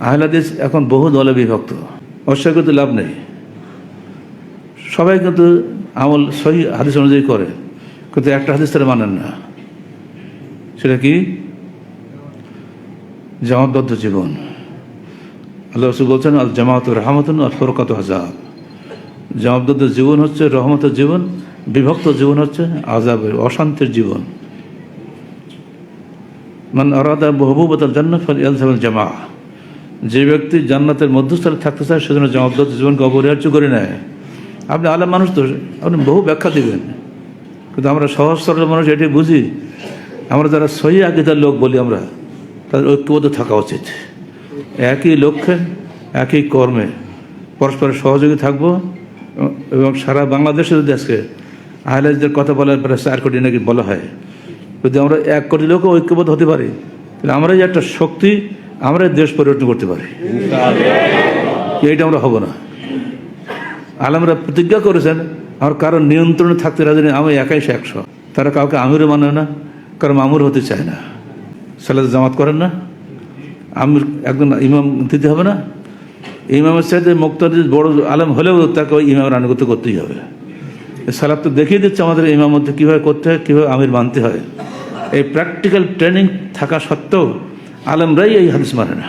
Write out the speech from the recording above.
আহলে হাদিস এখন বহু দলে বিভক্ত, অবশ্যই কিন্তু লাভ নেই। সবাই কিন্তু আমল সহি হাদিস অনুযায়ী করে, কিন্তু একটা হাদিস তারা মানেন না। সেটা কি? জামাতবদ্ধ জীবন। আল্লাহ রাসূল বলছেন, আল জামাআতু রাহমাতুন ওয়াল ফুরকাতু আযাব। জামাতবদ্ধ জীবন হচ্ছে রহমতের জীবন, বিভক্ত জীবন হচ্ছে আযাবের, অশান্তির জীবন। মান আরাদা মাহবুবাতাল জান্নাহ ফালইয়ালজামিল জামাআহ। যে ব্যক্তি জান্নাতের মধ্যস্থলে থাকতে চায় সেজন্য জামাতবদ্ধ জীবনকে অপরিহার্য করে নেয়। আপনি আলেম মানুষ তো, আপনি বহু ব্যাখ্যা দিবেন, কিন্তু আমরা সহজ সরল মানুষ এটি বুঝি। আমরা যারা সহি আকীদার লোক বলি, আমরা তাদের ঐক্যবদ্ধ থাকা উচিত। একই লক্ষ্যে একই কর্মে পরস্পরের সহযোগী থাকব। এবং সারা বাংলাদেশে যদি আজকে আহলে হাদিসদের কথা বলার প্রায় 4 কোটি নাকি বলা হয়, যদি আমরা 1 কোটি লোকও ঐক্যবদ্ধ হতে পারি, তাহলে আমরা যে একটা শক্তি, আমরা দেশ পরিবর্তন করতে পারি। এইটা আমরা হব না। আলেমরা প্রতিজ্ঞা করেছেন, আমার কারো নিয়ন্ত্রণে থাকতে রাজি নেই, আমি একাই 100। তারা কাউকে আমিরও মানে না, কারো মামুর হতে চায় না। সালাতে জামাত করেন না, আমির একজন ইমাম দিতে হবে না? ইমামের চাইতে মুক্তাদির বড় আলেম হলেও তাকে ওই ইমামের আনুগত্য করতেই হবে। সালাত তো দেখিয়ে দিচ্ছে আমাদের ইমাম মধ্যে কীভাবে করতে হয়, কীভাবে আমির মানতে হয়। এই প্র্যাকটিক্যাল ট্রেনিং থাকা সত্ত্বেও আলেমরাই এই হাদিস মানে না।